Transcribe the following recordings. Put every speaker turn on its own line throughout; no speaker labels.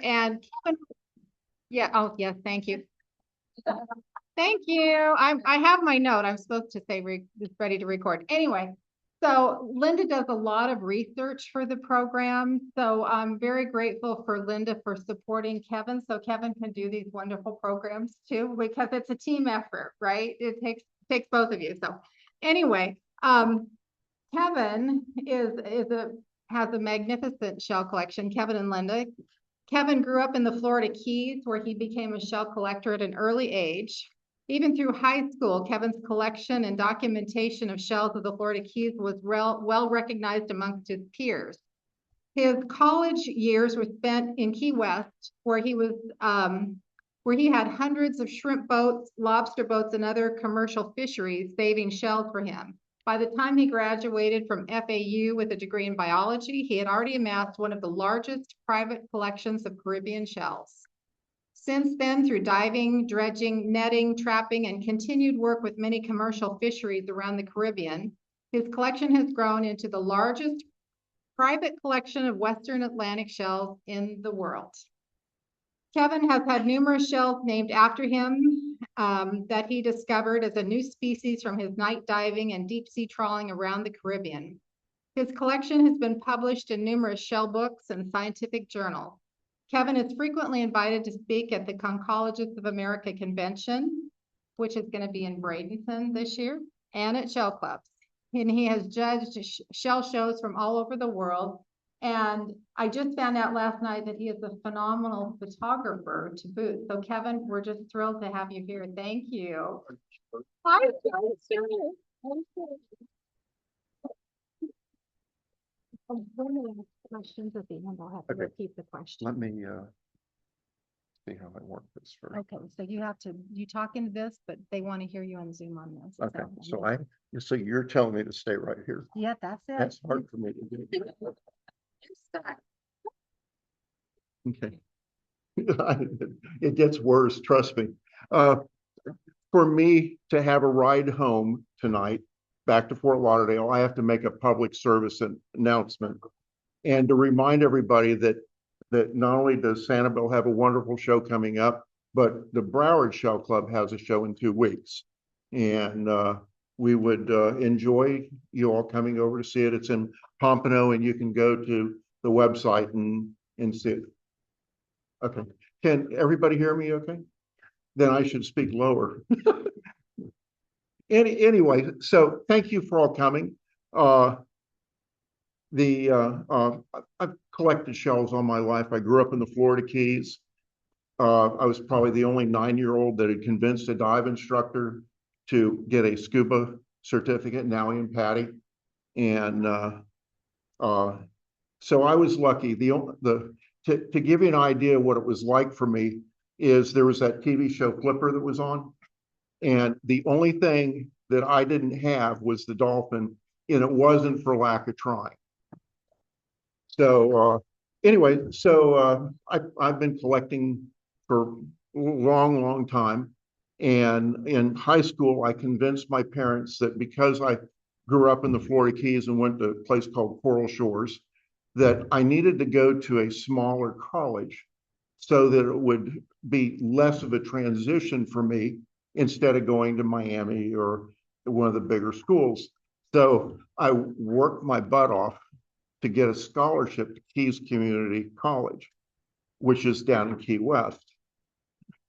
here. And Kevin, yeah, oh, yes, thank you. Thank you. I have my note. I'm supposed to say it's ready to record. Anyway, so Linda does a lot of research for the program. So I'm very grateful for Linda for supporting Kevin. So Kevin can do these wonderful programs too, because it's a team effort, right? It takes both of you. So anyway, Kevin has a magnificent shell collection, Kevin and Linda. Kevin grew up in the Florida Keys, where he became a shell collector at an early age. Even through high school, Kevin's collection and documentation of shells of the Florida Keys was well recognized amongst his peers. His college years were spent in Key West, where he had hundreds of shrimp boats, lobster boats, and other commercial fisheries saving shells for him. By the time he graduated from FAU with a degree in biology, he had already amassed one of the largest private collections of Caribbean shells. Since then, through diving, dredging, netting, trapping, and continued work with many commercial fisheries around the Caribbean, his collection has grown into the largest private collection of Western Atlantic shells in the world. Kevin has had numerous shells named after him that he discovered as a new species from his night diving and deep sea trawling around the Caribbean. His collection has been published in numerous shell books and scientific journals. Kevin is frequently invited to speak at the Conchologists of America convention, which is going to be in Bradenton this year, and at shell clubs. And he has judged shell shows from all over the world. And I just found out last night that he is a phenomenal photographer to boot. So Kevin, we're just thrilled to have you here. Thank you. Hi. Questions at the end. I'll have to repeat the question.
Let me see how I work this first.
Okay, so you talk into this, but they want to hear you on Zoom on this.
Okay, so you're telling me to stay right here.
Yeah, that's it.
That's hard for me to do. Okay. It gets worse, trust me. For me to have a ride home tonight back to Fort Lauderdale, I have to make a public service announcement and to remind everybody that not only does Sanibel have a wonderful show coming up, but the Broward Shell Club has a show in 2 weeks. And we would enjoy you all coming over to see it. It's in Pompano, and you can go to the website and see it. Okay. Can everybody hear me okay? Then I should speak lower. Anyway, so thank you for all coming. I've collected shells all my life. I grew up in the Florida Keys. I was probably the only 9-year-old that had convinced a dive instructor to get a scuba certificate, Nowie and Patty. And so I was lucky. To give you an idea what it was like for me is there was that TV show Flipper that was on. And the only thing that I didn't have was the dolphin, and it wasn't for lack of trying. So anyway, I've been collecting for a long time. And in high school, I convinced my parents that because I grew up in the Florida Keys and went to a place called Coral Shores, that I needed to go to a smaller college so that it would be less of a transition for me instead of going to Miami or one of the bigger schools. So I worked my butt off to get a scholarship to Keys Community College, which is down in Key West.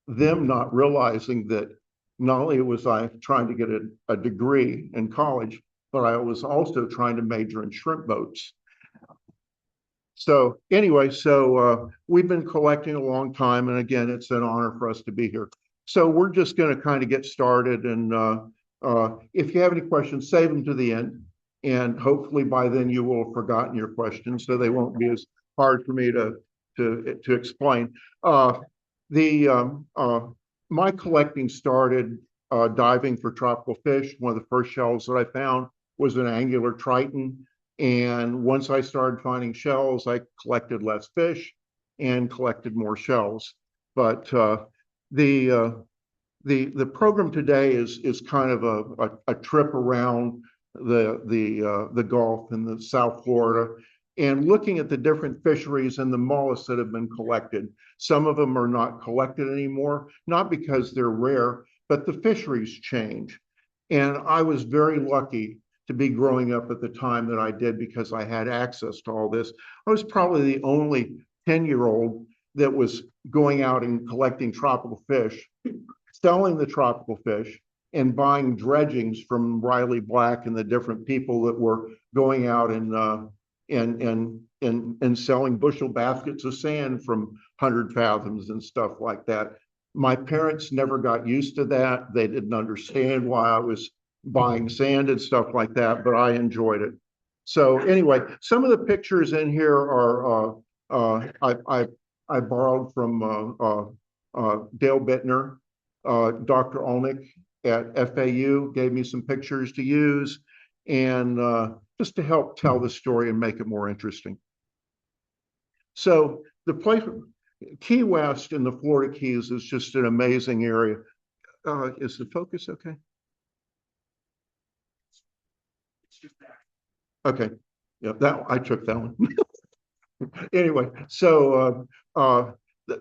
Them not realizing that not only was I trying to get a degree in college, but I was also trying to major in shrimp boats. So anyway, we've been collecting a long time. And again, it's an honor for us to be here. So we're just going to kind of get started. And if you have any questions, save them to the end. And hopefully by then you will have forgotten your questions, so they won't be as hard for me to explain. My collecting started diving for tropical fish. One of the first shells that I found was an angular triton. And once I started finding shells, I collected less fish and collected more shells. But the program today is kind of a trip around the Gulf and the South Florida. and looking at the different fisheries and the mollusks that have been collected. Some of them are not collected anymore, not because they're rare, but the fisheries change. And I was very lucky to be growing up at the time that I did because I had access to all this. I was probably the only 10-year-old that was going out and collecting tropical fish, selling the tropical fish, and buying dredgings from Riley Black and the different people that were going out and selling bushel baskets of sand from 100 fathoms and stuff like that. My parents never got used to that. They didn't understand why I was buying sand and stuff like that, but I enjoyed it. So anyway, some of the pictures in here are I borrowed from Dale Bittner. Dr. Olnick at FAU gave me some pictures to use, and just to help tell the story and make it more interesting. So the place, Key West in the Florida Keys is just an amazing area. Is the focus okay? Okay, yeah, that I took that one. Anyway, so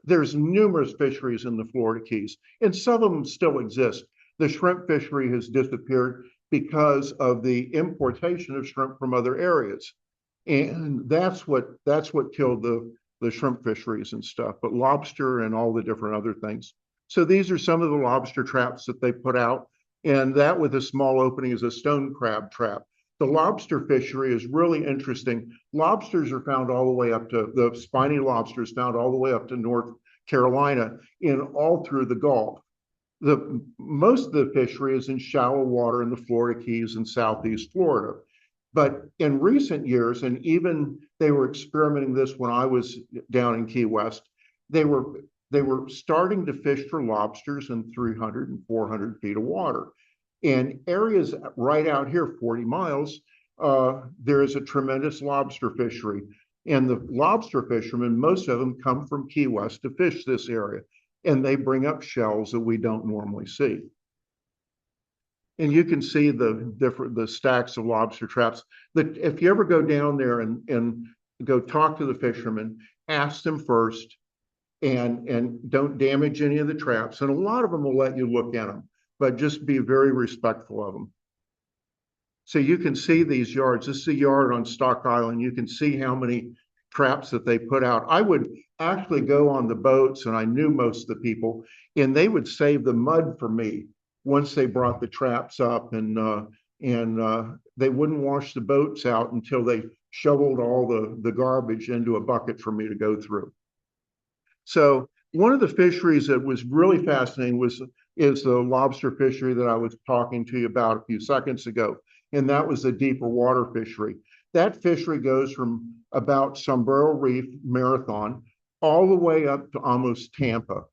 there's numerous fisheries in the Florida Keys, and some of them still exist. The shrimp fishery has disappeared because of the importation of shrimp from other areas, and that's what killed the shrimp fisheries and stuff. But lobster and all the different other things. So these are some of the lobster traps that they put out, and that with a small opening is a stone crab trap. The lobster fishery is really interesting. Lobsters are found all the way up to the spiny lobsters found all the way up to North Carolina and all through the Gulf. Most of the fishery is in shallow water in the Florida Keys and Southeast Florida. But in recent years, and even they were experimenting this when I was down in Key West, they were starting to fish for lobsters in 300 and 400 feet of water. In areas right out here, 40 miles, there is a tremendous lobster fishery. And the lobster fishermen, most of them come from Key West to fish this area. And they bring up shells that we don't normally see. And you can see the stacks of lobster traps. That if you ever go down there and go talk to the fishermen, ask them first and don't damage any of the traps. And a lot of them will let you look at them, but just be very respectful of them. So you can see these yards. This is a yard on Stock Island. You can see how many traps that they put out. I would actually go on the boats, and I knew most of the people, and they would save the mud for me once they brought the traps up, and they wouldn't wash the boats out until they shoveled all the garbage into a bucket for me to go through. So one of the fisheries that was really fascinating is the lobster fishery that I was talking to you about a few seconds ago, and that was the deeper water fishery. That fishery goes from about Sombrero Reef, Marathon, all the way up to almost Tampa.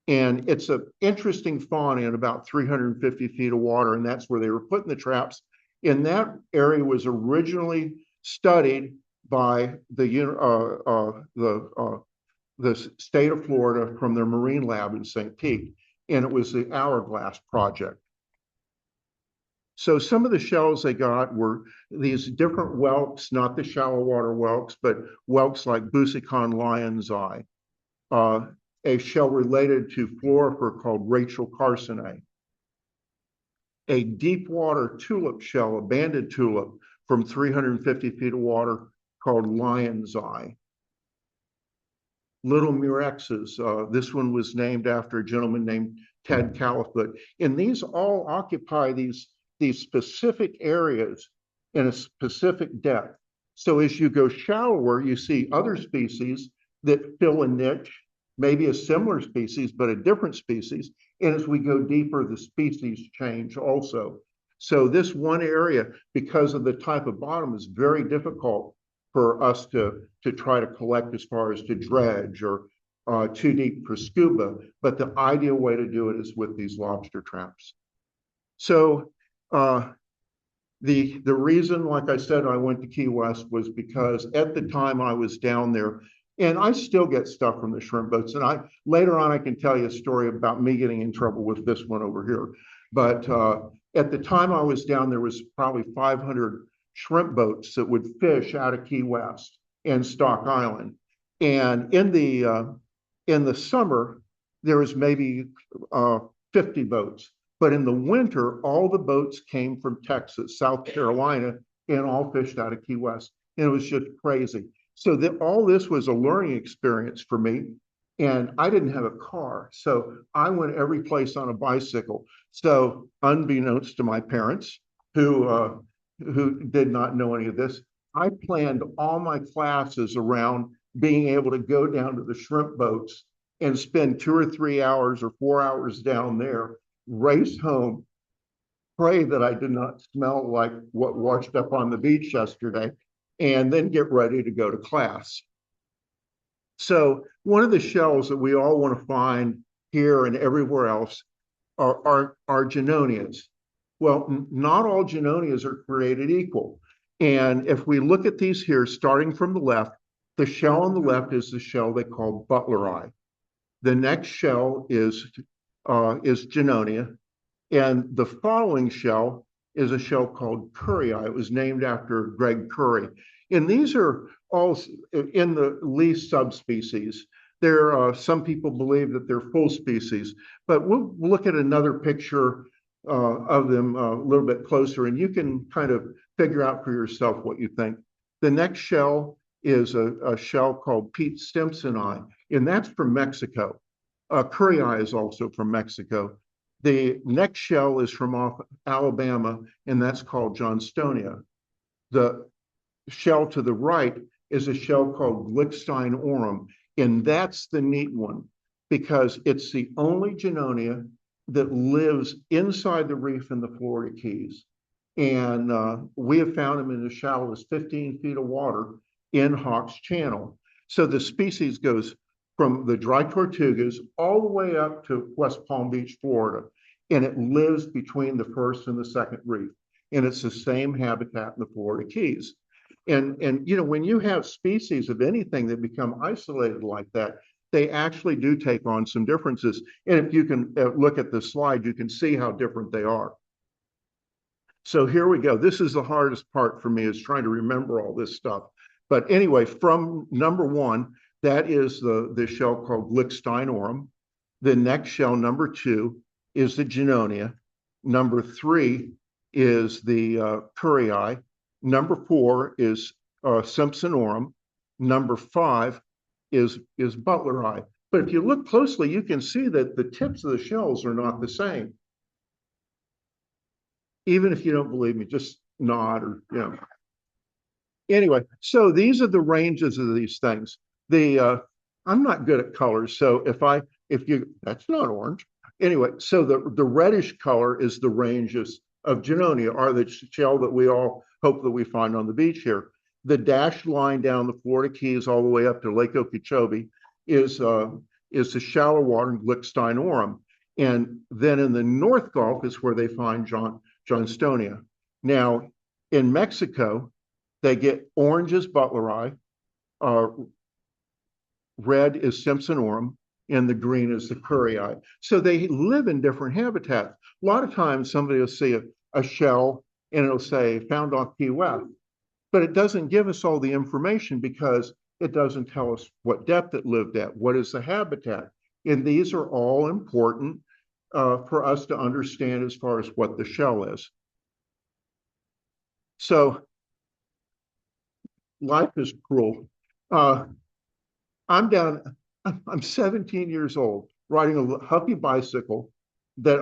And it's an interesting fauna in about 350 feet of water, and that's where they were putting the traps. And that area was originally studied by the state of Florida from their marine lab in St. Pete, and it was the Hourglass Project. So some of the shells they got were these different whelks, not the shallow water whelks, but whelks like Busicon lion's eye, a shell related to Florifer called Rachel Carsonae, a deep water tulip shell, a banded tulip from 350 feet of water called lion's eye. Little murexes, this one was named after a gentleman named Ted Califoot. And these all occupy these specific areas in a specific depth. So as you go shallower, you see other species that fill a niche, maybe a similar species, but a different species. And as we go deeper, the species change also. So this one area, because of the type of bottom, is very difficult for us to try to collect as far as to dredge or too deep for scuba. But the ideal way to do it is with these lobster traps. So the reason, like I said, I went to Key West was because at the time I was down there, and I still get stuff from the shrimp boats. And later on, I can tell you a story about me getting in trouble with this one over here. But at the time I was down, there was probably 500 shrimp boats that would fish out of Key West. and Stock Island. And in the summer, there was maybe 50 boats. But in the winter, all the boats came from Texas, South Carolina, and all fished out of Key West. And it was just crazy. So that all this was a learning experience for me. And I didn't have a car. So I went every place on a bicycle. So unbeknownst to my parents, who did not know any of this, I planned all my classes around being able to go down to the shrimp boats and spend 2 or 3 hours or 4 hours down there, race home, pray that I did not smell like what washed up on the beach yesterday, and then get ready to go to class. So one of the shells that we all want to find here and everywhere else are Junonias. Well, not all Junonias are created equal. And if we look at these here, starting from the left, the shell on the left is the shell they call butleri. The next shell is Junonia. And the following shell is a shell called Currii. It was named after Greg Currie. And these are all in the least subspecies. Some people believe that they're full species, but we'll look at another picture of them a little bit closer, and you can kind of figure out for yourself what you think. The next shell is a shell called Pete Stimsoni, and that's from Mexico. Currii is also from Mexico. The next shell is from off Alabama, and that's called Johnstonia. The shell to the right is a shell called Glickstein aurum, and that's the neat one because it's the only Junonia that lives inside the reef in the Florida Keys. And we have found them in as shallow as 15 feet of water in Hawks Channel. So the species goes from the dry Tortugas all the way up to West Palm Beach, Florida. And it lives between the first and the second reef. And it's the same habitat in the Florida Keys. And you know, when you have species of anything that become isolated like that, they actually do take on some differences. And if you can look at the slide, you can see how different they are. So here we go. This is the hardest part for me, is trying to remember all this stuff. But anyway, from number one, that is the shell called Glickstein aurum. The next shell, number two, is the Junonia. Number three is the Currii. Number four is Simpsonorum. Number five is Butleri. But if you look closely, you can see that the tips of the shells are not the same. Even if you don't believe me, just nod or, you know. Anyway, so these are the ranges of these things. I'm not good at colors, so that's not orange. Anyway, so the reddish color is the ranges of Junonia, or the shell that we all hope that we find on the beach here. The dashed line down the Florida Keys all the way up to Lake Okeechobee is the shallow water Glickstein aurum. And then in the North Gulf is where they find Johnstonia. Now, in Mexico, they get orange is Butleri, red is Simpsonorum, and the green is the Currii. So they live in different habitats. A lot of times somebody will see a shell and it'll say found off Key West, but it doesn't give us all the information because it doesn't tell us what depth it lived at, what is the habitat. And these are all important for us to understand as far as what the shell is. So life is cruel. I'm 17 years old, riding a huffy bicycle that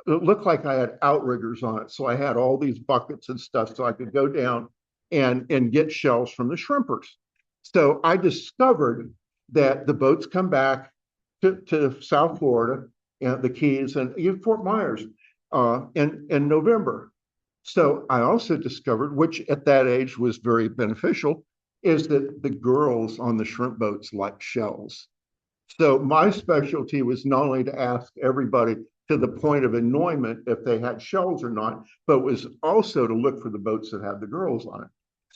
it looked like I had outriggers on it. So I had all these buckets and stuff so I could go down and get shells from the shrimpers. So I discovered that the boats come back to South Florida and the Keys and even Fort Myers in November. So I also discovered, which at that age was very beneficial, is that the girls on the shrimp boats like shells. So my specialty was not only to ask everybody to the point of annoyment if they had shells or not, but was also to look for the boats that had the girls on it.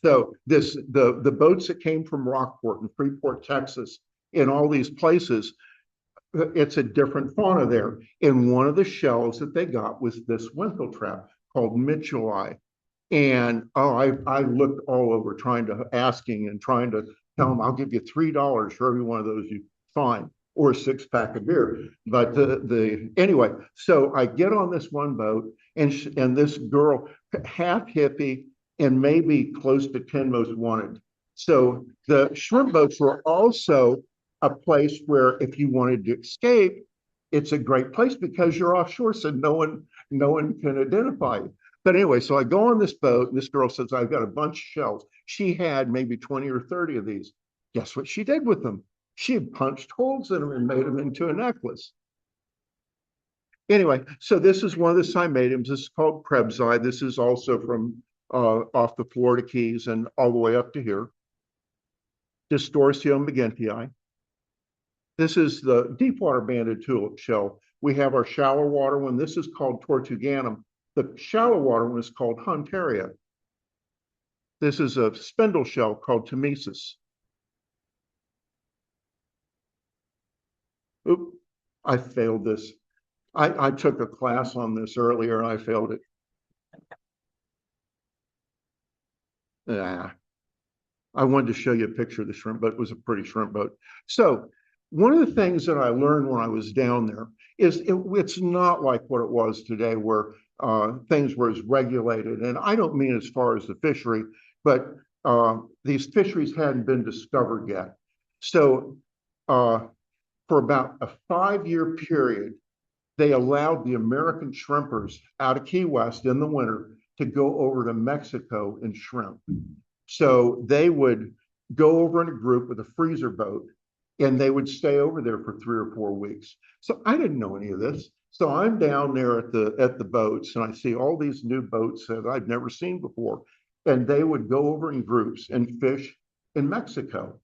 So the boats that came from Rockport and Freeport, Texas, in all these places, it's a different fauna there. And one of the shells that they got was this winkle trap called Mitchellii. And oh, I looked all over trying to asking and trying to tell them I'll give you $3 for every one of those you find, or a 6-pack of beer. But the anyway, so I get on this one boat, and this girl, half hippie and maybe close to 10 most wanted. So the shrimp boats were also a place where if you wanted to escape, it's a great place because you're offshore, so no one can identify you. But anyway, so I go on this boat, and this girl says, I've got a bunch of shells. She had maybe 20 or 30 of these. Guess what she did with them? She had punched holes in them and made them into a necklace. Anyway, so this is one of the cymatiums. This is called Krebsii. This is also from off the Florida Keys and all the way up to here. Distorcio McGinty. This is the Deepwater banded tulip shell. We have our shallow water one. This is called Tortuganum. The shallow water one is called Huntaria. This is a spindle shell called Temesis. Oop, I failed this. I took a class on this earlier and I failed it. I wanted to show you a picture of the shrimp boat. It was a pretty shrimp boat. So one of the things that I learned when I was down there is it's not like what it was today where things were as regulated. And I don't mean as far as the fishery, but these fisheries hadn't been discovered yet. So for about a 5-year period, they allowed the American shrimpers out of Key West in the winter to go over to Mexico and shrimp. So they would go over in a group with a freezer boat, and they would stay over there for 3 or 4 weeks. So I didn't know any of this. So I'm down there at the boats, and I see all these new boats that I'd never seen before. And they would go over in groups and fish in Mexico.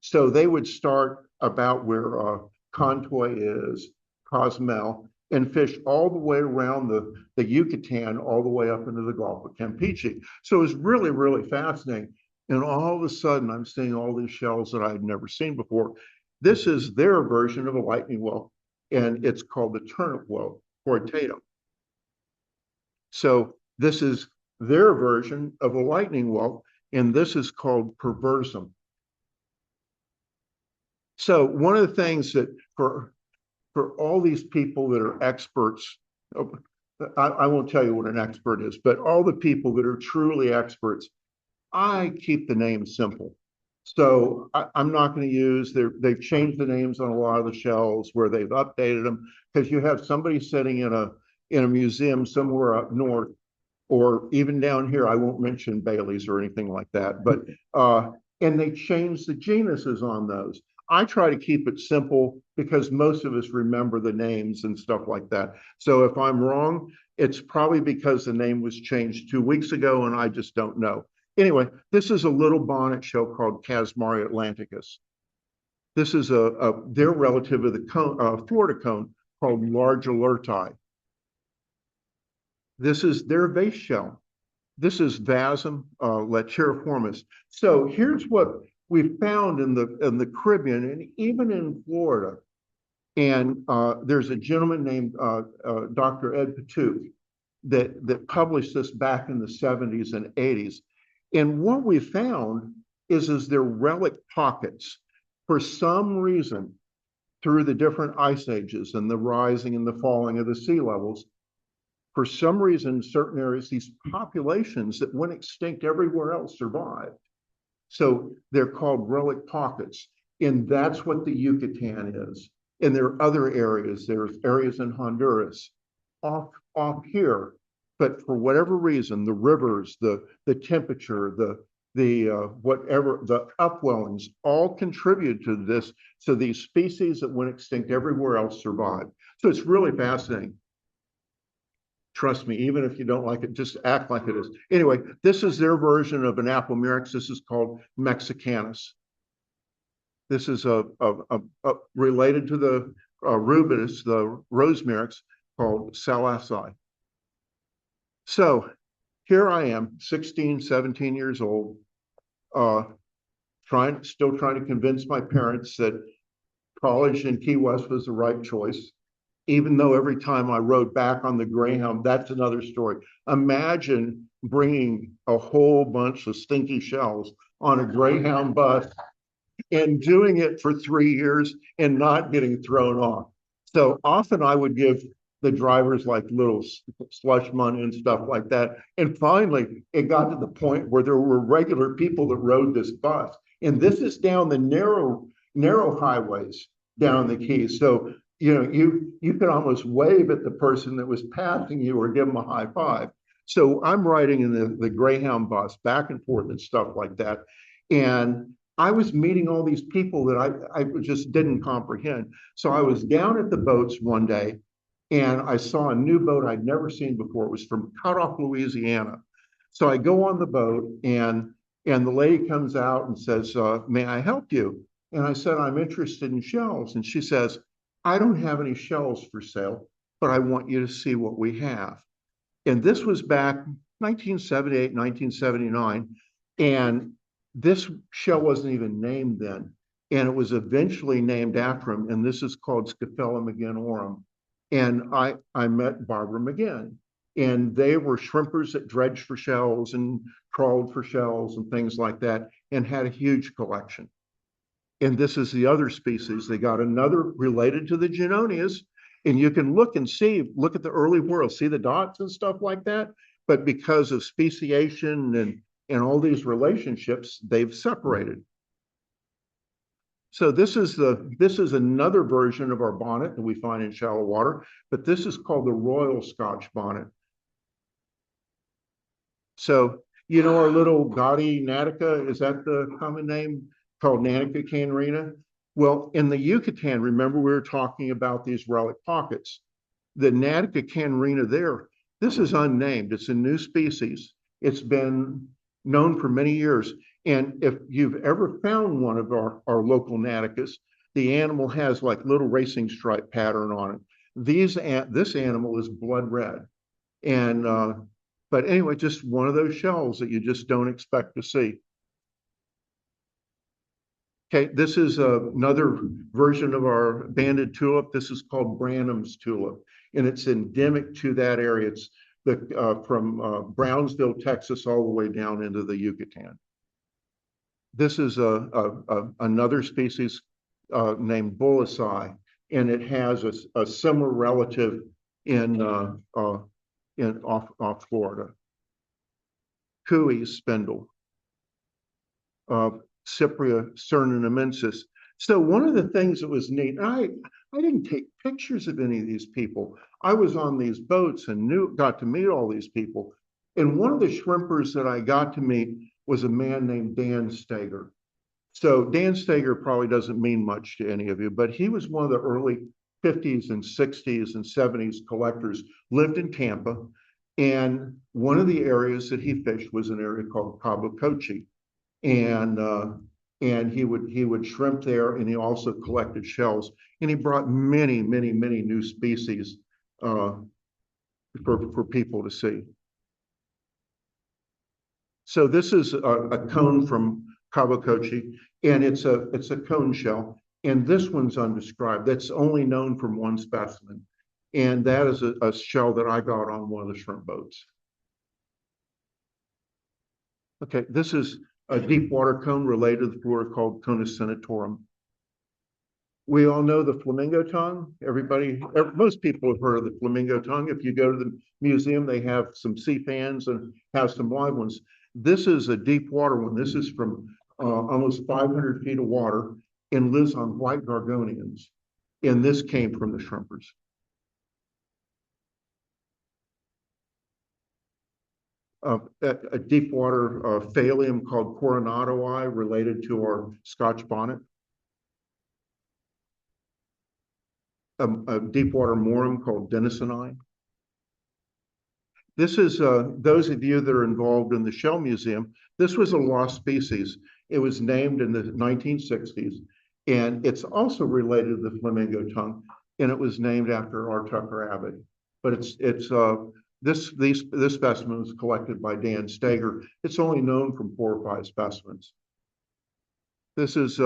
So they would start about where Contoy is, Cozumel, and fish all the way around the Yucatan, all the way up into the Gulf of Campeche. So it was really, really fascinating. And all of a sudden, I'm seeing all these shells that I had never seen before. This is their version of a lightning well, and it's called the turnip well, Hortatum. So this is their version of a lightning well, and this is called Perversum. So one of the things that for all these people that are experts, I won't tell you what an expert is, but all the people that are truly experts, I keep the names simple. So I'm not going to use they've changed the names on a lot of the shells where they've updated them because you have somebody sitting in a museum somewhere up north or even down here. I won't mention Bailey's or anything like that, but and they changed the genuses on those. I try to keep it simple because most of us remember the names and stuff like that. So if I'm wrong, it's probably because the name was changed 2 weeks ago and I just don't know. Anyway, this is a little bonnet shell called Casmari atlanticus. This is their relative of the Florida cone called large alerti. This is their vase shell. This is Vasum latiriformis. So here's what we found in the Caribbean and even in Florida. And there's a gentleman named Dr. Ed Patouk that published this back in the 70s and 80s. And what we found is there relic pockets. For some reason, through the different ice ages and the rising and the falling of the sea levels, for some reason, certain areas, these populations that went extinct everywhere else survived. So they're called relic pockets. And that's what the Yucatan is. And there are other areas. There's areas in Honduras off here. But for whatever reason, the rivers, the temperature, whatever, the upwellings all contribute to this. So these species that went extinct everywhere else survived. So it's really fascinating. Trust me, even if you don't like it, just act like it is. Anyway, this is their version of an Apomyrix. This is called Mexicanus. This is related to the rubidus, the rosemyrix, called Salassi. So here I am, 16, 17 years old, still trying to convince my parents that college in Key West was the right choice. even though every time I rode back on the Greyhound, that's another story. Imagine bringing a whole bunch of stinky shells on a Greyhound bus and doing it for 3 years and not getting thrown off. So often I would give the drivers like little slush money and stuff like that. And finally, it got to the point where there were regular people that rode this bus. And this is down the narrow highways down the Keys. So, you could almost wave at the person that was passing you or give them a high five. So I'm riding in the Greyhound bus back and forth and stuff like that. And I was meeting all these people that I just didn't comprehend. So I was down at the boats one day and I saw a new boat I'd never seen before. It was from Cutoff, Louisiana. So I go on the boat and the lady comes out and says, may I help you? And I said, I'm interested in shells. And she says, I don't have any shells for sale, but I want you to see what we have. And this was back 1978, 1979. And this shell wasn't even named then. And it was eventually named after him. And this is called Scaphella McGinn-Oram. And I met Barbara McGinn. And they were shrimpers that dredged for shells and trawled for shells and things like that, and had a huge collection. And this is the other species. They got another related to the Genonias. And you can look and see, look at the early world, see the dots and stuff like that. But because of speciation and all these relationships, they've separated. So this is another version of our bonnet that we find in shallow water, but this is called the Royal Scotch bonnet. So, our little gaudy Natica, is that the common name, called Natica canarina? Well, in the Yucatan, remember we were talking about these relic pockets. The Natica canarina there, this is unnamed. It's a new species. It's been known for many years. And if you've ever found one of our local Naticas, the animal has like little racing stripe pattern on it. This animal is blood red. And but anyway, just one of those shells that you just don't expect to see. Okay, this is another version of our banded tulip. This is called Branham's tulip, and it's endemic to that area. It's from Brownsville, Texas, all the way down into the Yucatan. This is another species named Bullisii, and it has a similar relative in off Florida. Cooey spindle, Cypria cernonamensis. So one of the things that was neat, I didn't take pictures of any of these people. I was on these boats and got to meet all these people. And one of the shrimpers that I got to meet was a man named Dan Steger. So Dan Steger probably doesn't mean much to any of you, but he was one of the early 50s and 60s and 70s collectors, lived in Tampa. And one of the areas that he fished was an area called Cabo Cochi. And he would shrimp there, and he also collected shells. And he brought many new species for people to see. So this is a cone from Cabo Cochi, and it's a cone shell. And this one's undescribed. That's only known from one specimen. And that is a shell that I got on one of the shrimp boats. Okay, this is a deep water cone related to the flora called Conus senatorum. We all know the flamingo tongue. Most people have heard of the flamingo tongue. If you go to the museum, they have some sea fans and have some live ones. This is a deep water one. This is from almost 500 feet of water and lives on white gorgonians. And this came from the shrimpers. A deep water phalium called coronatoi related to our Scotch bonnet. A deep water morum called denisoni. This is those of you that are involved in the Shell Museum. This was a lost species. It was named in the 1960s, and it's also related to the flamingo tongue, and it was named after R. Tucker Abbott. But this specimen was collected by Dan Steger. It's only known from 4 or 5 specimens. This is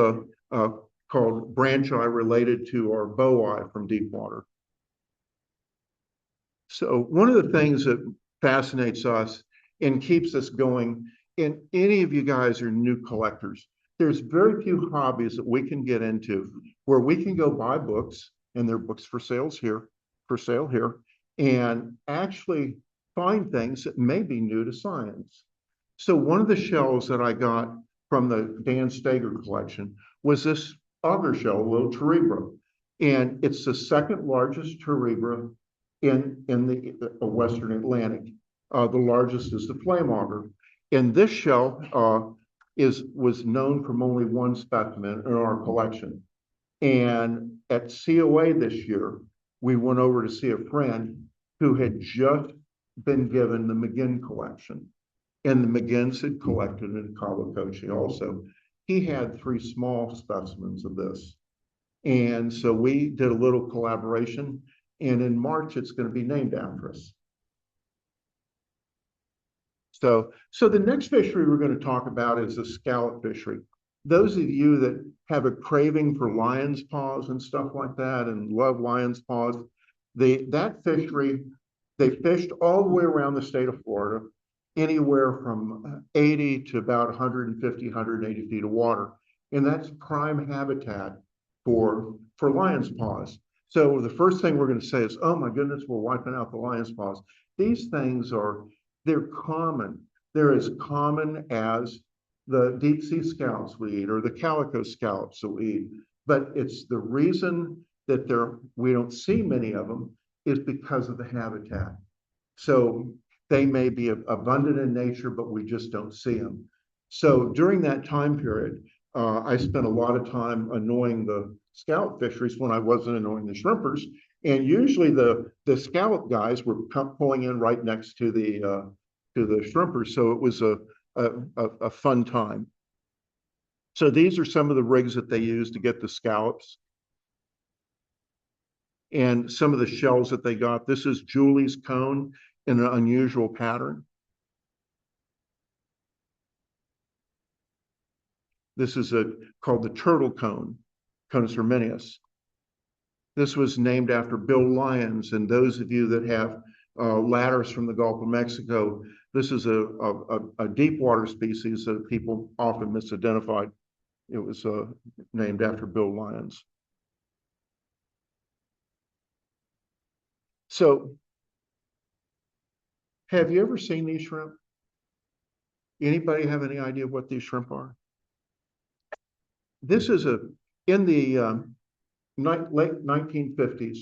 called branch eye related to our bow eye from deep water. So one of the things that fascinates us and keeps us going, and any of you guys are new collectors, there's very few hobbies that we can get into where we can go buy books, and there are books for sale here, and actually find things that may be new to science. So one of the shells that I got from the Dan Steger collection was this auger shell, a little terebra. And it's the second largest terebra in the Western Atlantic. The largest is the flame auger. And this shell was known from only one specimen in our collection. And at COA this year, we went over to see a friend who had just been given the McGinn collection. And the McGinns had collected in Kawakochi also. He had 3 small specimens of this. And so we did a little collaboration. And in March, it's going to be named after us. So the next fishery we're going to talk about is the scallop fishery. Those of you that have a craving for lion's paws and stuff like that and love lion's paws, that fishery, they fished all the way around the state of Florida, anywhere from 80 to about 150, 180 feet of water. And that's prime habitat for lion's paws. So the first thing we're going to say is, oh my goodness, we're wiping out the lion's paws. These things they're common. They're as common as the deep sea scallops we eat or the calico scallops that we eat. But it's the reason that we don't see many of them is because of the habitat. So they may be abundant in nature, but we just don't see them. So during that time period, I spent a lot of time annoying the scallop fisheries when I wasn't annoying the shrimpers. And usually the scallop guys were pulling in right next to the shrimpers. So it was a fun time. So these are some of the rigs that they use to get the scallops. And some of the shells that they got. This is Julie's cone in an unusual pattern. This is called the turtle cone, Conus herminius. This was named after Bill Lyons, and those of you that have ladders from the Gulf of Mexico, this is a deep water species that people often misidentified. It was named after Bill Lyons. So, have you ever seen these shrimp? Anybody have any idea what these shrimp are? This is in the late 1950s,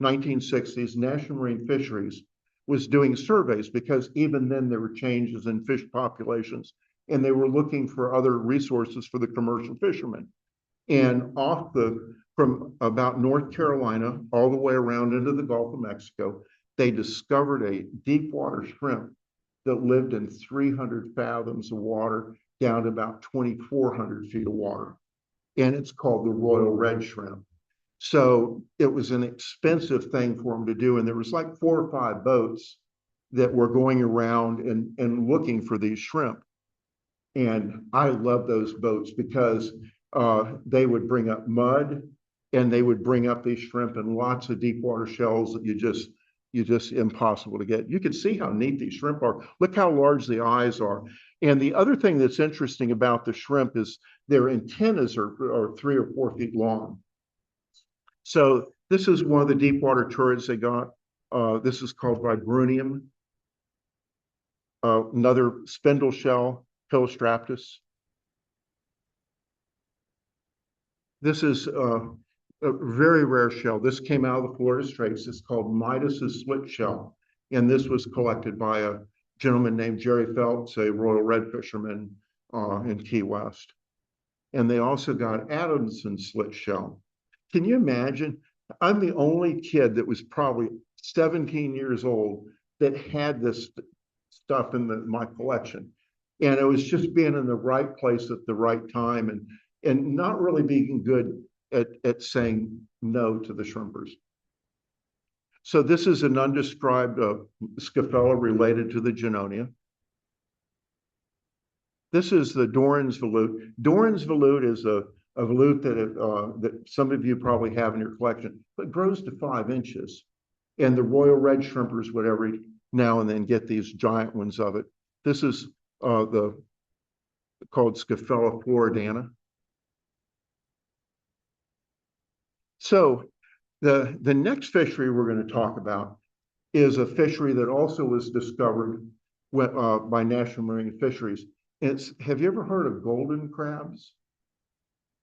1960s, National Marine Fisheries was doing surveys because even then there were changes in fish populations and they were looking for other resources for the commercial fishermen. And from about North Carolina all the way around into the Gulf of Mexico, they discovered a deep water shrimp that lived in 300 fathoms of water down to about 2,400 feet of water. And it's called the royal red shrimp. So it was an expensive thing for them to do. And there was like 4 or 5 boats that were going around and looking for these shrimp. And I love those boats because they would bring up mud and they would bring up these shrimp and lots of deep water shells that you just impossible to get. You can see how neat these shrimp are. Look how large the eyes are. And the other thing that's interesting about the shrimp is their antennas are 3 or 4 feet long. So this is one of the deep water turrets they got. This is called Vibrunium. Another spindle shell, Pilostraptus. This is a very rare shell. This came out of the Florida Straits. It's called Midas's slit shell. And this was collected by a gentleman named Jerry Phelps, a royal red fisherman in Key West. And they also got Adamson's slit shell. Can you imagine? I'm the only kid that was probably 17 years old that had this stuff in my collection. And it was just being in the right place at the right time and not really being good at saying no to the shrimpers. So this is an undescribed Scaphella related to the Genonia. This is the Doran's volute. Doran's volute is a volute that some of you probably have in your collection, but grows to 5 inches. And the royal red shrimpers would every now and then get these giant ones of it. This is the called Scaphella floridana. So the next fishery we're going to talk about is a fishery that also was discovered by National Marine Fisheries. Have you ever heard of golden crabs?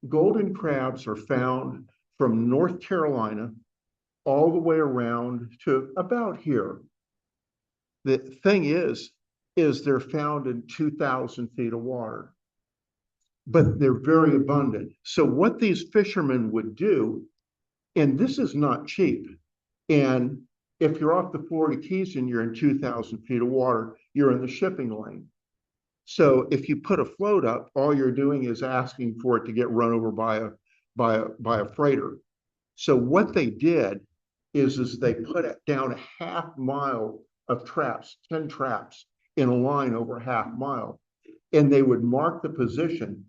Golden crabs are found from North Carolina all the way around to about here. The thing is they're found in 2,000 feet of water, but they're very abundant. So what these fishermen would do, and this is not cheap, and if you're off the Florida Keys and you're in 2,000 feet of water, you're in the shipping lane. So if you put a float up, all you're doing is asking for it to get run over by a freighter. So what they did is they put it down a half mile of traps, 10 traps in a line over a half mile, and they would mark the position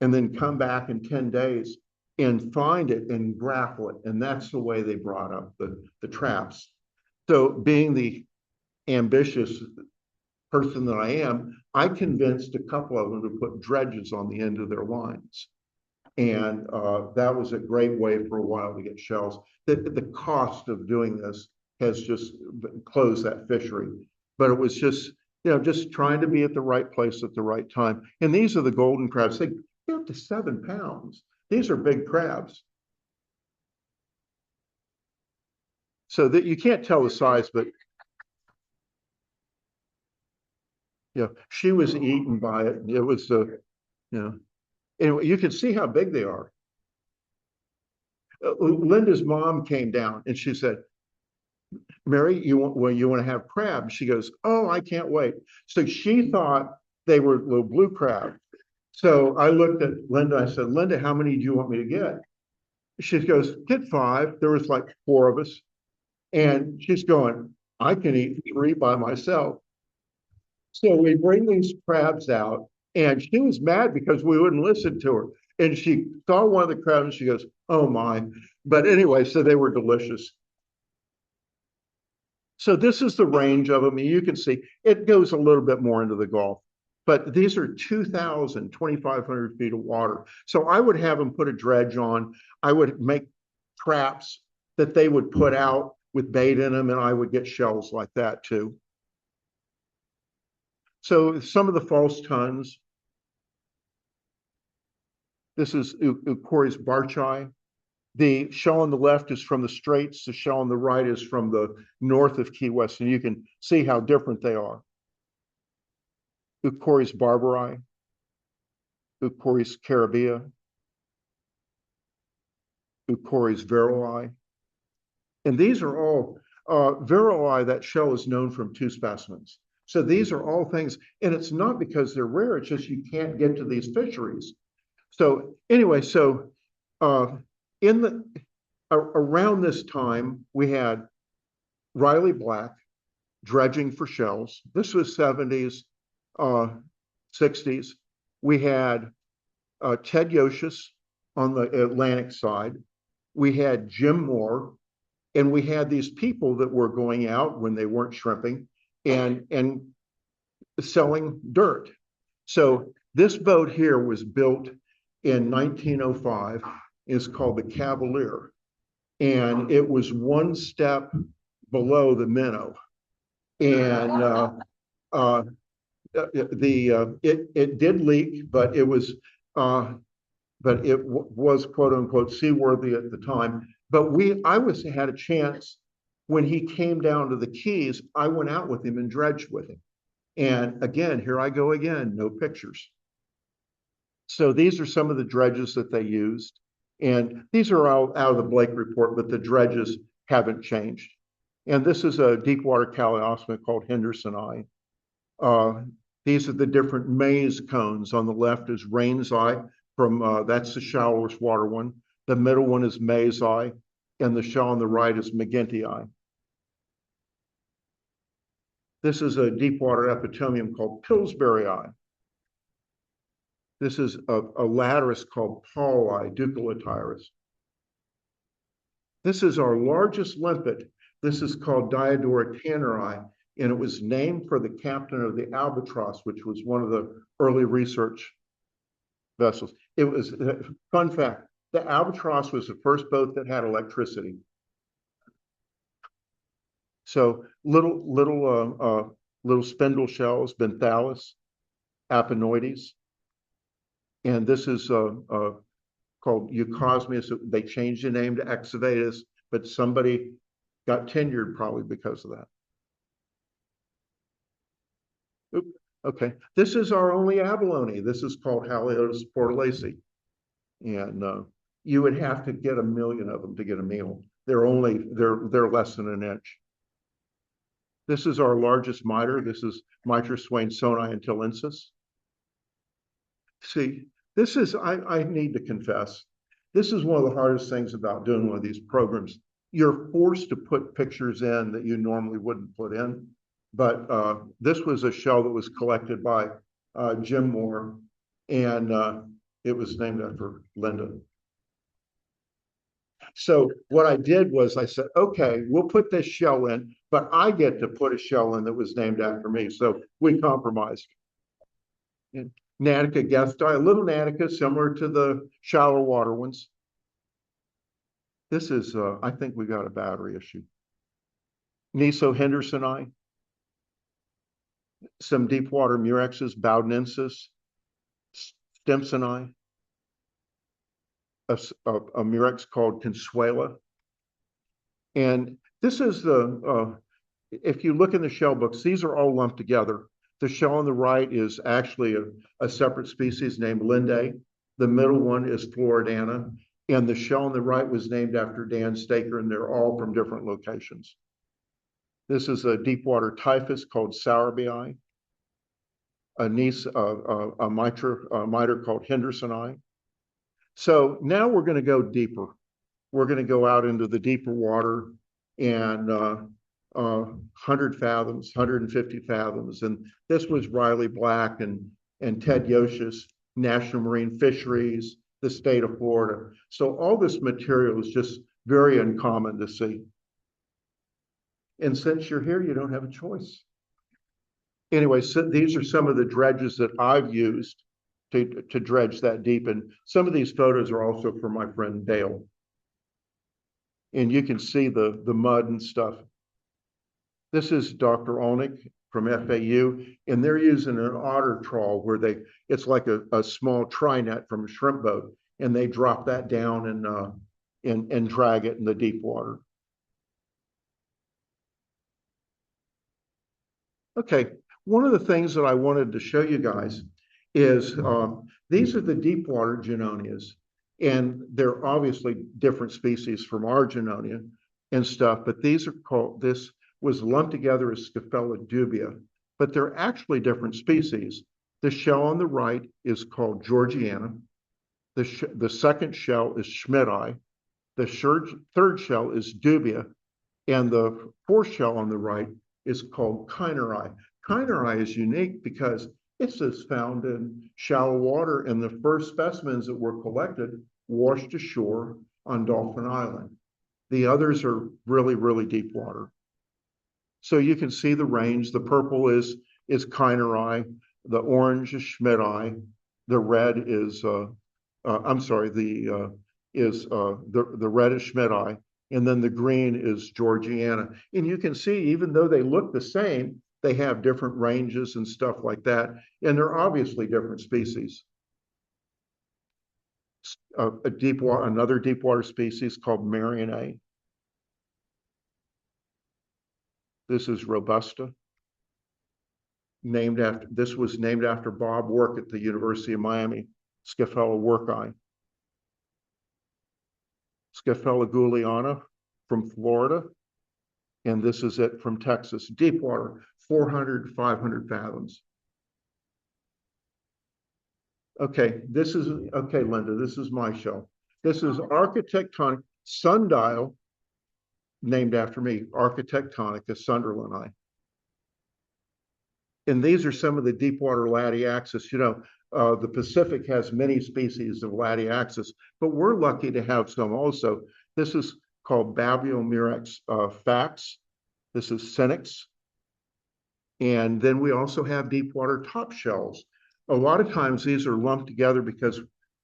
and then come back in 10 days and find it and grapple it. And that's the way they brought up the traps. So being the ambitious person that I am, I convinced a couple of them to put dredges on the end of their lines. And that was a great way for a while to get shells. The cost of doing this has just closed that fishery. But it was just, just trying to be at the right place at the right time. And these are the golden crabs. They get up to 7 pounds. These are big crabs. So that you can't tell the size, but she was eaten by it. It was anyway, you can see how big they are. Linda's mom came down and she said, Mary, you want to have crab? She goes, oh, I can't wait. So she thought they were little blue crab. So I looked at Linda. I said, Linda, how many do you want me to get? She goes, get 5. There was like 4 of us. And she's going, I can eat 3 by myself. So we bring these crabs out, and she was mad because we wouldn't listen to her. And she saw one of the crabs and she goes, oh my. But anyway, so they were delicious. So this is the range of them. And you can see it goes a little bit more into the Gulf, but these are 2,000, 2,500 feet of water. So I would have them put a dredge on. I would make traps that they would put out with bait in them, and I would get shells like that too. So some of the false tons. This is Euchorus barchi. The shell on the left is from the Straits. The shell on the right is from the north of Key West, and you can see how different they are. Euchorus barberi, Euchorus caribea, Euchorus virili. And these are all, virili, that shell is known from 2 specimens. So these are all things, and it's not because they're rare, it's just you can't get to these fisheries. So anyway, around this time, we had Riley Black dredging for shells. This was 70s, 60s. We had Ted Yocius on the Atlantic side. We had Jim Moore, and we had these people that were going out when they weren't shrimping and selling dirt. So this boat here was built in 1905. It's called the Cavalier, and it was 1 step below the minnow. And it did leak, but it was quote unquote seaworthy at the time. But I had a chance when he came down to the Keys. I went out with him and dredged with him. And again, here I go again, no pictures. So these are some of the dredges that they used. And these are all out of the Blake report, but the dredges haven't changed. And this is a Deepwater calliosma called Henderson-I. These are the different maize cones. On the left is Rain's Eye, that's the shallowest water one. The middle one is May's Eye, and the shell on the right is McGinty Eye. This is a Deepwater epitomium called Pillsbury Eye. This is a lattice called Paul Eye, Ductilityrus. This is our largest limpet. This is called Diodora tanneri, and it was named for the captain of the Albatross, which was one of the early research vessels. It was, fun fact, the Albatross was the first boat that had electricity. So little spindle shells, Benthalis, Aponoides, and this is called Eucosmius. They changed the name to Excavatus, but somebody got tenured probably because of that. Oop, okay, this is our only abalone. This is called Haliotis portulaci, and you would have to get 1,000,000 of them to get a meal. They're less than an inch. This is our largest miter. This is Mitra swainsoni antillensis. See, this is, I need to confess, this is one of the hardest things about doing one of these programs. You're forced to put pictures in that you normally wouldn't put in. But this was a shell that was collected by Jim Moore, and it was named after Linda. So what I did was I said, okay, we'll put this shell in, but I get to put a shell in that was named after me. So we compromised. And Natica gethti, a little Natica similar to the shallow water ones. This is, I think we got a battery issue. Niso hendersoni, some deep water murexes, Bowdenensis, Stimsoni, a murex called Consuela. And this is if you look in the shell books, these are all lumped together. The shell on the right is actually a separate species named Linde. The middle one is Floridana. And the shell on the right was named after Dan Staker, and they're all from different locations. This is a deep water typhus called Sowerbii, a miter called Hendersoni. So now we're going to go deeper. We're going to go out into the deeper water and 100 fathoms, 150 fathoms. And this was Riley Black and Ted Yoshes, National Marine Fisheries, the state of Florida. So all this material is just very uncommon to see. And since you're here, you don't have a choice. Anyway, so these are some of the dredges that I've used to dredge that deep. And some of these photos are also from my friend Dale. And you can see the mud and stuff. This is Dr. Olnick from FAU, and they're using an otter trawl where it's like a small tri-net from a shrimp boat, and they drop that down and drag it in the deep water. Okay, one of the things that I wanted to show you guys is these are the deep water Junonias, and they're obviously different species from our Junonia and stuff, but these are called, this was lumped together as Scaphella dubia, but they're actually different species. The shell on the right is called Georgiana. The second shell is Schmidti. The third shell is dubia, and the fourth shell on the right is called Kyneri. Kyneri is unique because it's just found in shallow water, and the first specimens that were collected washed ashore on Dolphin Island. The others are really, really deep water. So you can see the range. The purple is Kyneri, the orange is Schmidti, the red is I'm sorry, the red is Schmidti, and then the green is Georgiana. And you can see, even though they look the same, they have different ranges and stuff like that, and they're obviously different species. Another deep water species called Marianae. This is Robusta. This was named after Bob Work at the University of Miami, Scaphella worki. Scaphella gulliana from Florida, and this is it from Texas. Deep water, 400, 500 fathoms. Okay, Linda, this is my shell. This is architectonic sundial, named after me, Architectonica Sunderlandi. And these are some of the deep water Latiaxis. You know, the Pacific has many species of Latiaxis, but we're lucky to have some also. This is called Babiomurex fax. This is Senex. And then we also have deepwater top shells. A lot of times these are lumped together because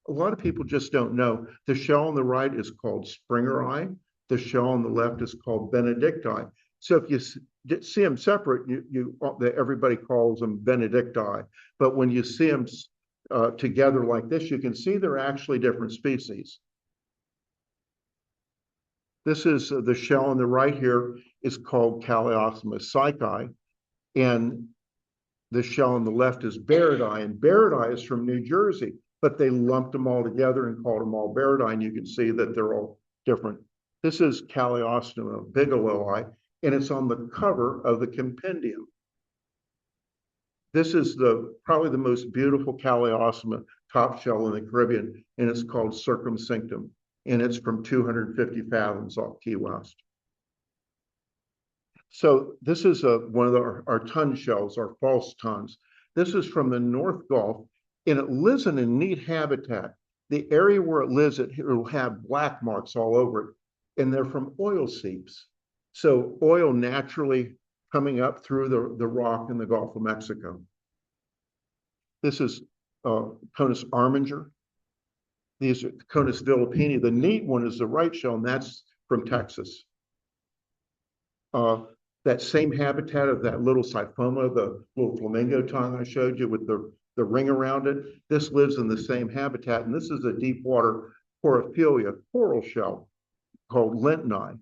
a lot of people just don't know. The shell on the right is called Springeri. The shell on the left is called Benedicti. So if you see them separate, everybody calls them Benedicti. But when you see them together like this, you can see they're actually different species. This is the shell on the right here is called Calliosma psychi, and the shell on the left is Bairdi, and Bairdi is from New Jersey, but they lumped them all together and called them all Bairdi, and you can see that they're all different. This is Calliosma bigelowii, and it's on the cover of the compendium. This is probably the most beautiful Calliosma top shell in the Caribbean, and it's called Circumcinctum, and it's from 250 fathoms off Key West. So this is one of our ton shells, our false tons. This is from the North Gulf, and it lives in a neat habitat. The area where it lives, it will have black marks all over it, and they're from oil seeps. So oil naturally coming up through the rock in the Gulf of Mexico. This is Conus armiger. These are Conus villipini. The neat one is the right shell, and that's from Texas. That same habitat of that little Siphonia, the little flamingo tongue I showed you with the ring around it, this lives in the same habitat, and this is a deepwater Porphyria coral shell called Lintni.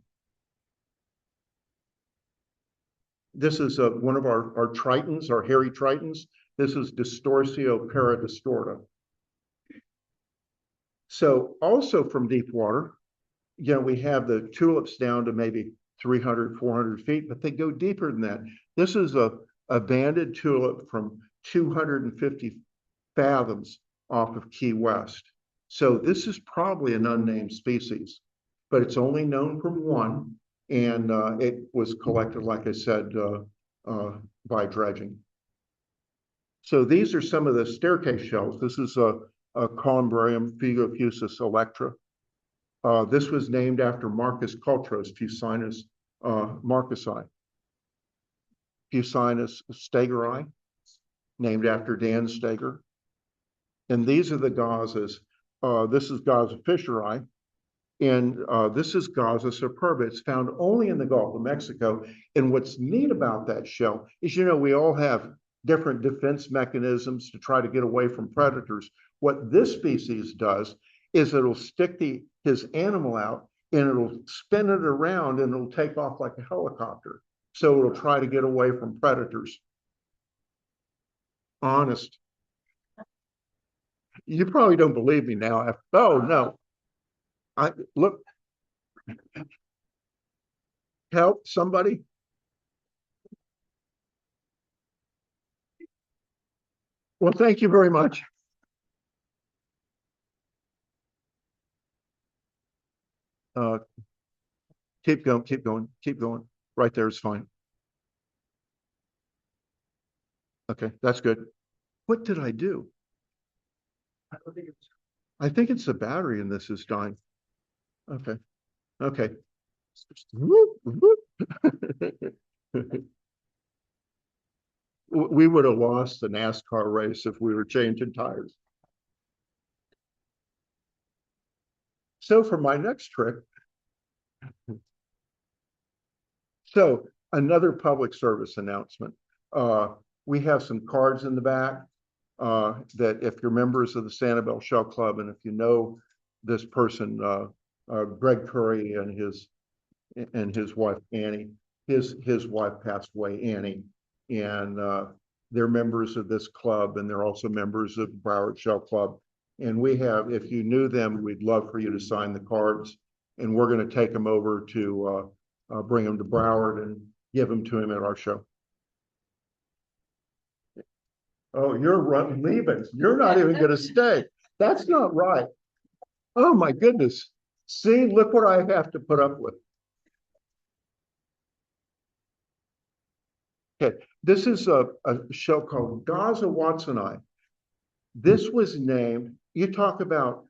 This is one of our tritons, our hairy tritons. This is Distorsio paradistorta. So also from deepwater, we have the tulips down to maybe 300, 400 feet, but they go deeper than that. This is a banded tulip from 250 fathoms off of Key West. So this is probably an unnamed species, but it's only known from one, and it was collected, like I said, by dredging. So these are some of the staircase shells. This is a Columbarium figofusus electra. This was named after Marcus Cultros, Fusinus marcusi. Fusinus stegeri, named after Dan Steger. And these are the gauzes. This is Gauza fisheri, and this is Gauza superba. It's found only in the Gulf of Mexico. And what's neat about that shell is, we all have different defense mechanisms to try to get away from predators. What this species does is it'll stick his animal out, and it'll spin it around, and it'll take off like a helicopter. So it'll try to get away from predators. Honest. You probably don't believe me now. Oh, no. Look. Help somebody. Well, thank you very much. Keep going, keep going, keep going. Right there is fine. Okay, that's good. What did I do? I think it's the battery in this is dying. Okay, okay. We would have lost the NASCAR race if we were changing tires. So for my next trick, so another public service announcement. We have some cards in the back that if you're members of the Sanibel Shell Club, and if you know this person, Greg Curry and his wife Annie, his wife passed away, Annie, and they're members of this club, and they're also members of Broward Shell Club. And we have, if you knew them, we'd love for you to sign the cards, and we're going to take them over to bring them to Broward and give them to him at our show. Oh, you're leaving. You're not even going to stay. That's not right. Oh, my goodness. See, look what I have to put up with. Okay, this is a shell called Gauza watsoni. This was named, you talk about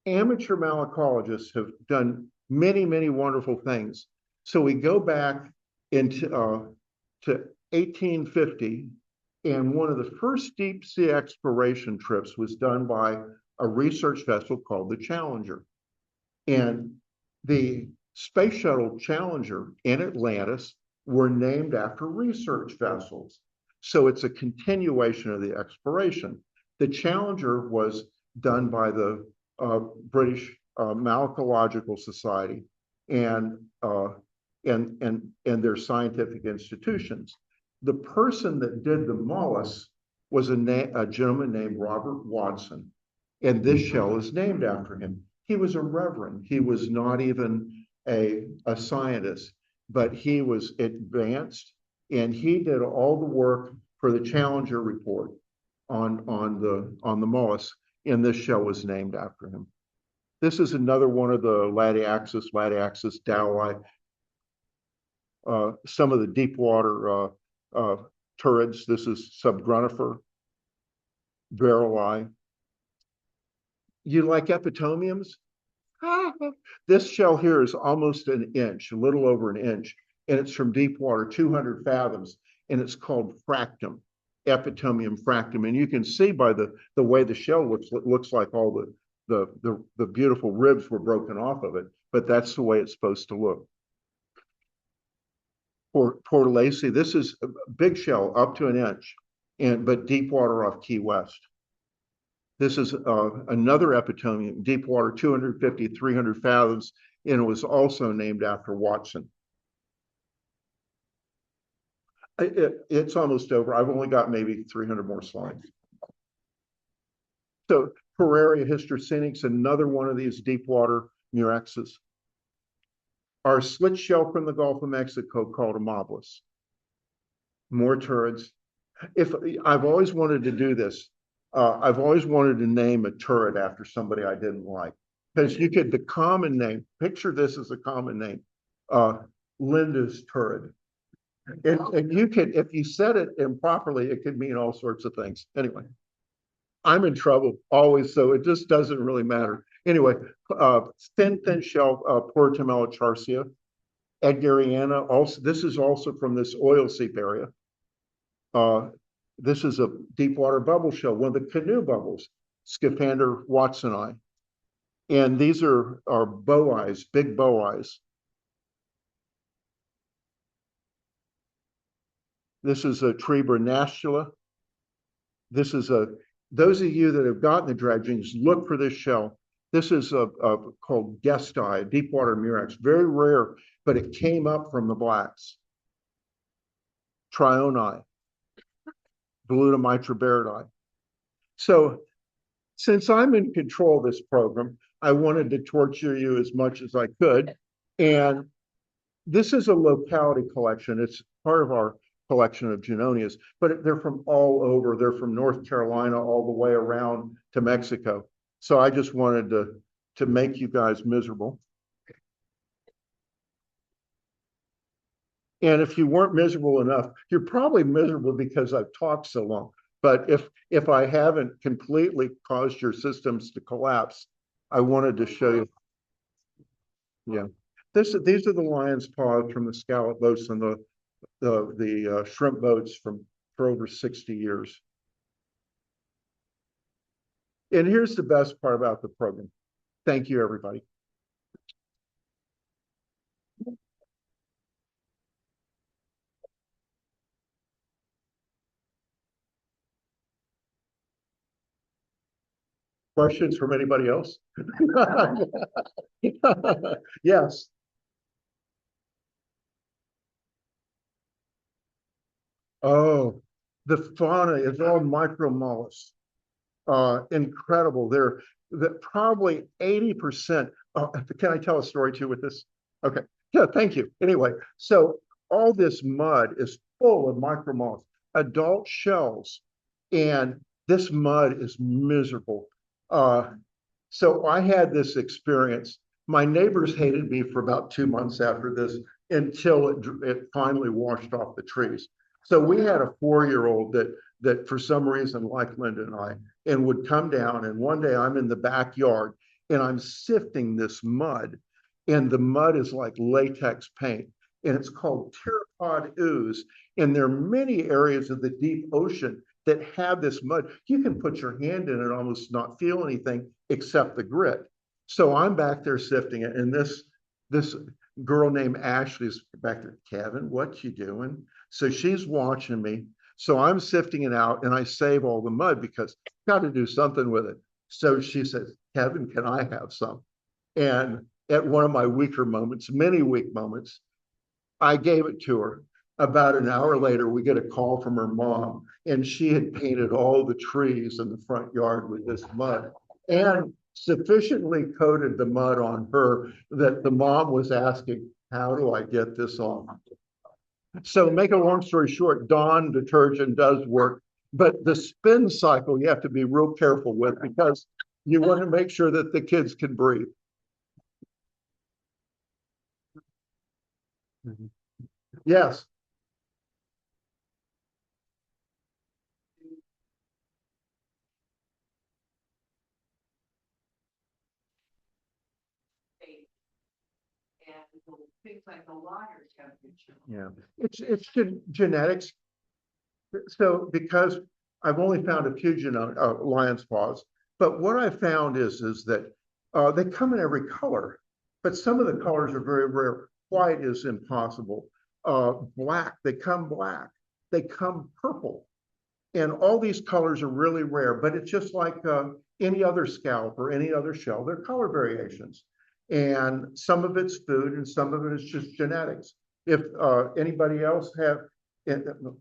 amateur malacologists have done many, many wonderful things. So we go back into to 1850, and one of the first deep sea exploration trips was done by a research vessel called the Challenger. And the Space Shuttle Challenger and Atlantis were named after research vessels. So it's a continuation of the exploration. The Challenger was done by the British Malacological Society and, and their scientific institutions. The person that did the mollusk was a gentleman named Robert Watson, and this shell is named after him. He was a reverend. He was not even a scientist, but he was advanced, and he did all the work for the Challenger report on the mollusk, and this shell was named after him. This is another one of the Latiaxis dowlei. Some of the Deepwater turrets. This is Subgrunifer, Varroae. You like epitomiums? This shell here is almost an inch, a little over an inch, and it's from Deepwater, 200 fathoms, and it's called fractum, epitomium fractum. And you can see by the way the shell looks, it looks like all the beautiful ribs were broken off of it, but that's the way it's supposed to look. Port Lacey, this is a big shell, up to an inch, but Deepwater off Key West. This is another epitomium, Deepwater, 250, 300 fathoms, and it was also named after Watson. It's almost over. I've only got maybe 300 more slides. So Pararia hystracenics, another one of these Deepwater Murexes. Our slit shell from the Gulf of Mexico called a moblus. More turrets. If I've always wanted to do this, I've always wanted to name a turret after somebody I didn't like, because you could, the common name, picture this as a common name, Linda's turret. And you could, if you said it improperly, it could mean all sorts of things. Anyway, I'm in trouble always, so it just doesn't really matter. Anyway, thin shell, Portamella charcia, Edgariana. Also, this is also from this oil seep area. This is a Deepwater bubble shell, one of the canoe bubbles, Scaphander watsoni. And these are bow eyes, big bow eyes. This is a Tribra nastula. This is those of you that have gotten the dredgings, look for this shell. This is called Gesti, Deepwater Murex, very rare, but it came up from the blacks. Trioni, Voluta mitra. So since I'm in control of this program, I wanted to torture you as much as I could. And this is a locality collection. It's part of our collection of Junonias, but they're from all over. They're from North Carolina all the way around to Mexico. So I just wanted to make you guys miserable. And if you weren't miserable enough, you're probably miserable because I've talked so long. But if I haven't completely caused your systems to collapse, I wanted to show you. Yeah, these are the lion's paws from the scallop boats and the shrimp boats for over 60 years. And here's the best part about the program. Thank you, everybody. Questions from anybody else? Yes. Oh, the fauna is all micromollusks. Incredible. They're probably 80%. Can I tell a story too with this? Okay. Yeah, thank you. Anyway, so all this mud is full of micromollusks, adult shells, and this mud is miserable. So I had this experience. My neighbors hated me for about 2 months after this until it finally washed off the trees. So we had a 4-year-old that for some reason liked Linda and I, and would come down, and one day I'm in the backyard and I'm sifting this mud, and the mud is like latex paint, and it's called pteropod ooze. And there are many areas of the deep ocean that have this mud. You can put your hand in it, almost not feel anything except the grit. So I'm back there sifting it, and this girl named Ashley's back there. Kevin, what you doing? So she's watching me. So I'm sifting it out, and I save all the mud because I've got to do something with it. So she says, Kevin, can I have some? And at one of my weaker moments, many weak moments, I gave it to her. About an hour later, we get a call from her mom, and she had painted all the trees in the front yard with this mud and sufficiently coated the mud on her that the mom was asking, how do I get this off? So make a long story short, Dawn detergent does work, but the spin cycle you have to be real careful with because you want to make sure that the kids can breathe. Yes. And things like the water temperature. Yeah, it's genetics. So because I've only found a few lion's paws, but what I found is that they come in every color, but some of the colors are very rare. White is impossible. Black, they come black. They come purple. And all these colors are really rare, but it's just like any other scalp or any other shell. They're color variations. And some of it's food and some of it is just genetics. If anybody else have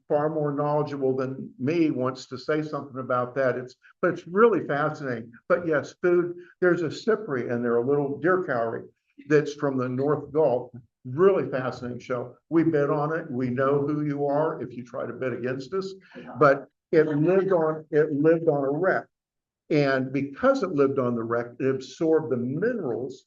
far more knowledgeable than me wants to say something about that, but it's really fascinating. But yes, food, there's a cypri and they're a little deer cowrie that's from the North Gulf. Really fascinating shell. We bid on it. We know who you are if you try to bid against us, but it lived on a wreck. And because it lived on the wreck, it absorbed the minerals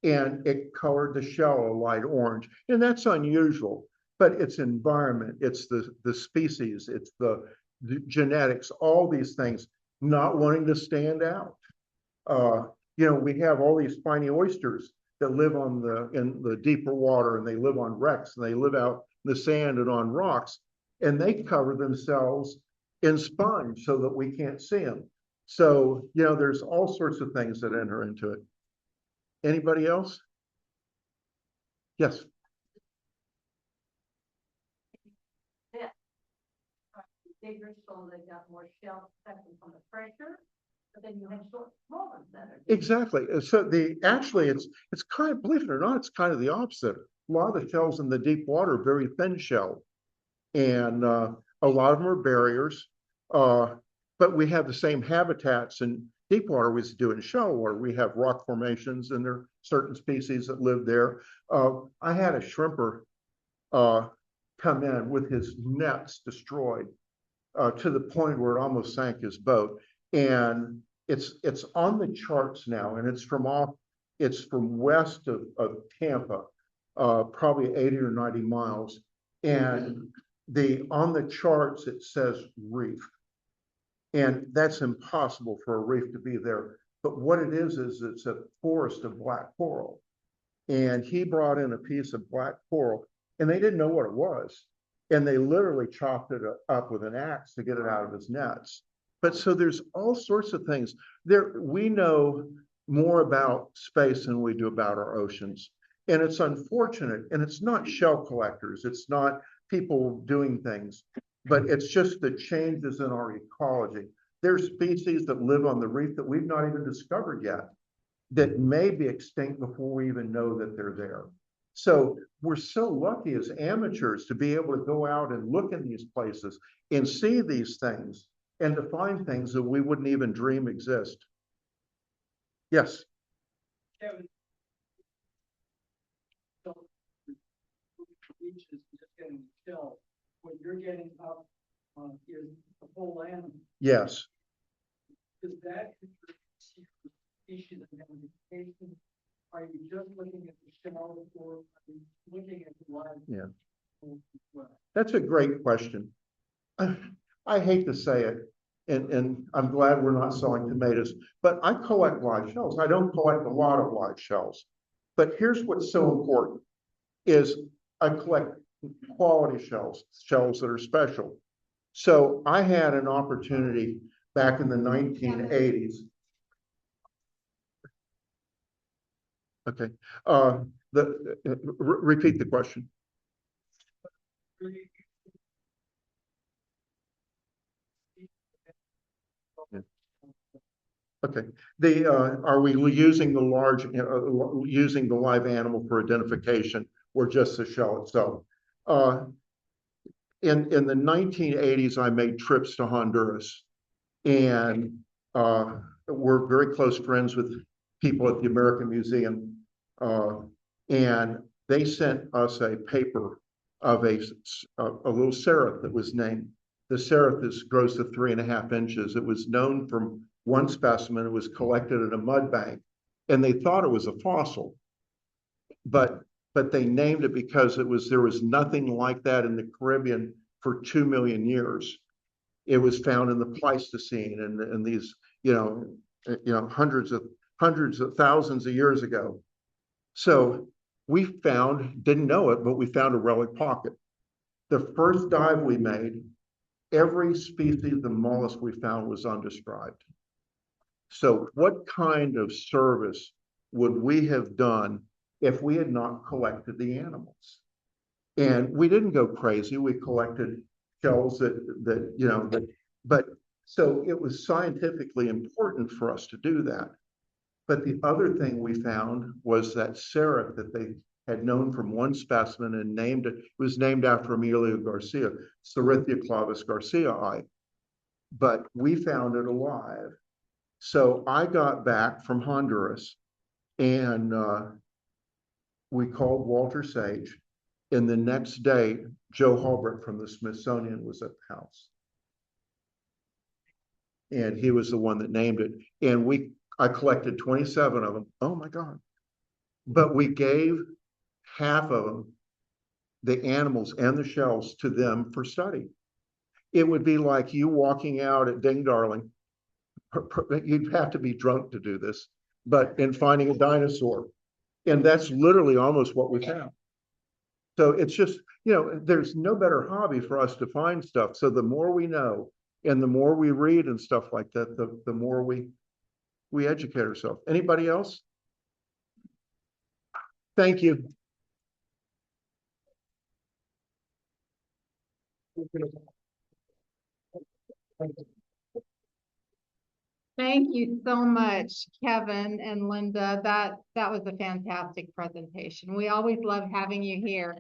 and it colored the shell a light orange. And that's unusual, but it's environment, it's the species, it's the genetics, all these things not wanting to stand out. We have all these spiny oysters that live in the deeper water, and they live on wrecks, and they live out in the sand and on rocks, and they cover themselves in sponge so that we can't see them. So, there's all sorts of things that enter into it. Anybody else? Yes.
Yeah. Bigger, so they got more shells from the pressure. But then you have small ones that are
exactly. So it's kind of, believe it or not, it's kind of the opposite. A lot of the shells in the deep water are very thin shelled, and a lot of them are barriers. But we have the same habitats in deep water we do in shallow water. We have rock formations, and there are certain species that live there. I had a shrimper come in with his nets destroyed to the point where it almost sank his boat. And it's on the charts now, and it's from west of Tampa, probably 80 or 90 miles. And on the charts it says reef. And that's impossible for a reef to be there. But what it is it's a forest of black coral. And he brought in a piece of black coral, and they didn't know what it was. And they literally chopped it up with an axe to get it out of his nets. But so there's all sorts of things there. We know more about space than we do about our oceans. And it's unfortunate, and it's not shell collectors, it's not people doing things, but it's just the changes in our ecology. There's species that live on the reef that we've not even discovered yet that may be extinct before we even know that they're there. So we're so lucky as amateurs to be able to go out and look in these places and see these things and to find things that we wouldn't even dream exist. Yes.
Kevin, so the beach is just getting chill. What you're getting up is the whole land.
Yes.
Is that species identification? Are you just looking at the shell, or are you looking at the live?
Yeah. That's a great question. I hate to say it, and I'm glad we're not selling tomatoes, but I collect live shells. I don't collect a lot of live shells, But here's what's so important is I collect quality shells that are special. So I had an opportunity back in the 1980s. Okay, repeat the question. Okay, are we using the using the live animal for identification or just the shell itself? In the 1980s, I made trips to Honduras, and we're very close friends with people at the American Museum, and they sent us a paper of a little cerith that was named. The cerith grows to 3.5 inches. It was known from one specimen. It was collected at a mud bank, and they thought it was a fossil, but they named it because there was nothing like that in the Caribbean for 2 million years. It was found in the Pleistocene and these, hundreds of thousands of years ago. So we didn't know it, but we found a relic pocket. The first dive we made, every species of mollusk we found was undescribed. So what kind of service would we have done if we had not collected the animals? And we didn't go crazy. We collected shells but so it was scientifically important for us to do that. But the other thing we found was that cerith that they had known from one specimen and named it. It was named after Emilio Garcia, Cerithia-Clavis garciae. But we found it alive. So I got back from Honduras and we called Walter Sage. And the next day, Joe Halbert from the Smithsonian was at the house. And he was the one that named it. And I collected 27 of them. Oh my God. But we gave half of them, the animals and the shells, to them for study. It would be like you walking out at Ding Darling. You'd have to be drunk to do this, and finding a dinosaur. And that's literally almost what we found. So it's just, there's no better hobby for us to find stuff. So the more we know and the more we read and stuff like that, the more we educate ourselves. Anybody else? Thank you.
Thank you so much, Kevin and Linda. That was a fantastic presentation. We always love having you here.